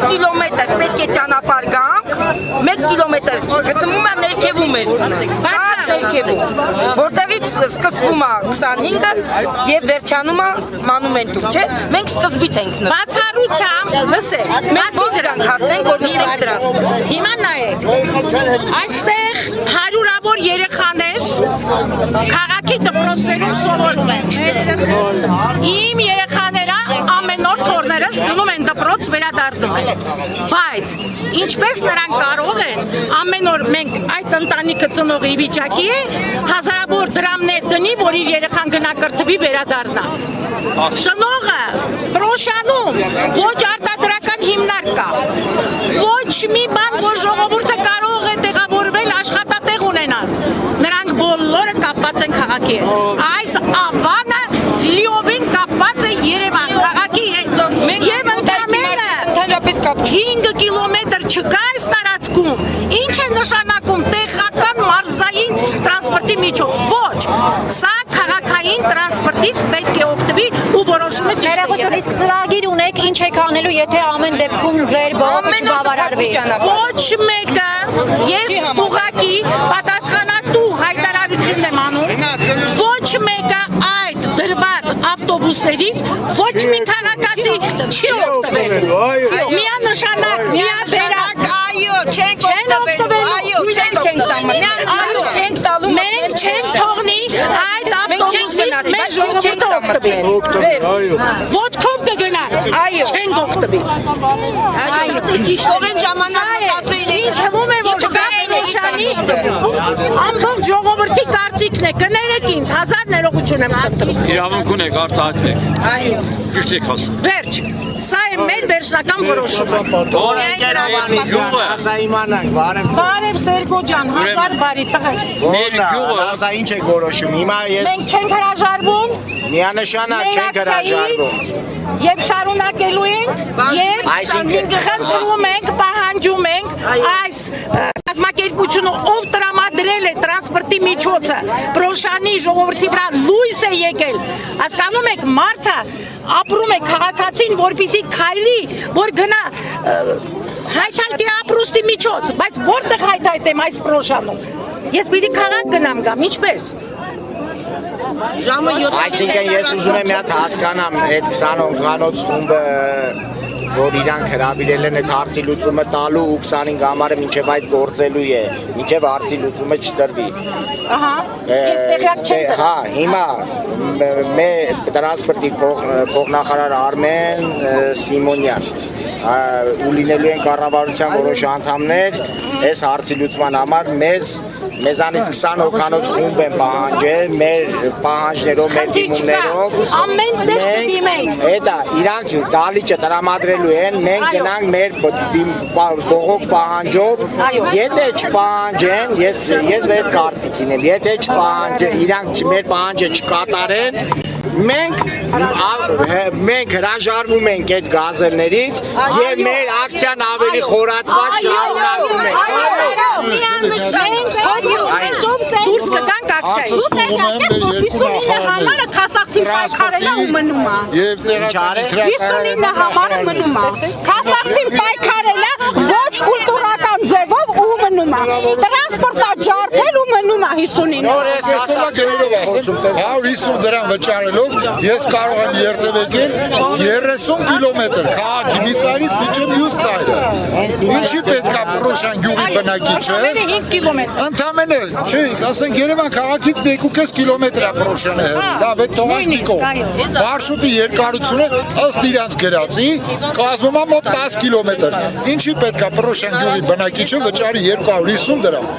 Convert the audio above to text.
կիլոմետր պետք է ճանապարհ գանք, 1 կիլոմետր գտնվում է ներքևում մեր տունը, շատ ներքևում, որտեղից սկսվում է 25-ը եւ վերջանում է մանումենտում, չէ՞։ Մենք սկզբից ենք նստում։ Բացառությամբ, լսեք, մենք ո՞ր դրանք հասնենք, որ նստենք տրանսպորտ։ Հիմա նայեք, այստեղ հարյուրավոր երեխաներ քաղաքի դպրոցներում սովորում են։ Իմ երեխաները ամեն օր թորներս գնում են դպրոց, վերադառնում են։ Բայց ինչպես նրանք կարող են ամեն օր մենք այդ ընտանիքը ծնողի վիճակի է հազարավոր դրամներ դնի, որ իր երեխան գնա կրթվի, վերադառնա։ Ծնողը Պրոշանում ոչ արտադրական հիմնարկ կա, ոչ մի բան, որ ժողովուրդը կարող է տեղավորվել աշխատատեղ ունենալ։ Նրանք բոլորը կապված են քաղաքի հետ։ Այս ավանը լիովին կապված է Երևան քաղաքի հետ։ Եվ ընդամենը 5 կիլոմետր չկա այս տարածքում։ Ինչ է նշանակում տեղական մարզային տրանսպորտի միջոց։ Ոչ, սա քաղաքային տրանսպորտից պետք է օգտվի ու որոշումը ճիշտ է։ Իսկ ծրագիր ունեք, ինչ եք անելու, եթե ամեն դեպքում ձեր բողոքը չբավարարվի։ Ոչ մեկը, ես ուղղակի պատասխանատու հայտարարություն եմ անում, ոչ մեկը այդ դրված ավտոբուսներից ոչ մի քաղաքացի չի օգտվելու։ Միանշանակ, միաբերակ, այո, չենք օգտվելու, այո, չենք տալու, մենք չենք թողնի այդ ավտոբուսից մեր ժողովուրդը օգտվի։ Ոտքով կգնանք, չենք օգտվի։ Թողեն ժամանակ մտածեին, ինձ թվում է, որ սա Պրոշյանի ամբողջ ժողովրդի կարծիքն է, կներեք ինձ, 1000 ներողություն եմ խնդրում։ Իրավունք ունեք, արտահայտեք։ այո, Ճիշտ եք ասում։ Վերջ, սա է մեր վերջնական որոշումը։ Բարև Սերգո ջան, 1000 բարի տղես։ Մեր գյուղը Ասա ինչ եք որոշում, հիմա ես Մենք չենք հրաժարվում, միանշանակ չենք հրաժարվում։ եւ շարունակելու ենք, եւ խնդրում ենք, պահանջում ենք այս կազմակերպությունը, ով տրամադրել է տրանսպորտի միջոցը, Պրոշյանի ժողովրդի վրա լույս է եկել։ Հասկանում եք, մարդը ապրում է քաղաքացին, որպեսզի քայլի, որ գնա հայթայթի ապրուստի միջոց, բայց որտեղ հայթայթեմ այս Պրոշյանում։ Ես պիտի քաղաք գնամ գամ, ինչպես։ Այսինքն ես ուզում եմ մի հատ հասկանամ այդ 20 օնքանոց խումբը, որ իրանք հրավիրել են այդ հարցի լուծումը տալու ու 25 համարը մինչև այդ գործելու է, մինչև հարցի լուծումը չտրվի։ Ահա, ես տեղյակ չեմ դրա։ Հա, հիմա տրանսպորտի փոխնախարար Արմեն Սիմոնյան ու լինելու են կառավարության որոշ անդամներ այս հարցի լուծման համար մեզանից 20 օգանոց խումբ են պահանջել, մեր պահանջներով, մեր դիմումներով, ամեն տեղ դիմենք։ Հետա իրանք դալիճը տրամադրելու են, մենք գնանք մեր բողոք պահանջով, եթե չպահանջեն, ես այդ կարծիքին եմ, եթե չպահանջեն, իրանք մեր պահանջը չկատարեն, մենք հրաժարվում ենք այդ գազելներից եւ մեր ակցիան ավելի խորացված շարունակում ենք։ Դուրս կգանք ակցիայից։ Համարը քասախցին պայքարելա ու մնում է։ Եվ տեղական 59 համարը մնում է։ Քասախցին պայքարելա ոչ կուլտուրական ձևով ու մնում է։ Տրանսպորտա ջարդել ու մնում է 59։ 150 դրամ վճարելով ես կարող եմ երթևեկել 30 կիլոմետր քաղաքի մի ծայրից մինչև մյուս ծայրը։ Ինչի պետք է Պրոշյան գյուղի բնակիչը ընդամենը, չէ, ասենք Երևան քաղաքից 1.5 կիլոմետր է Պրոշյանը հեռու, լավ է թողանք մի կողմ։ Մարշրուտի երկարությունը ըստ իրանց գրածի կազմում է մոտ 10 կիլոմետր։ Ինչի պետք է Պրոշյան գյուղի բնակիչը վճարի 250 դրամ։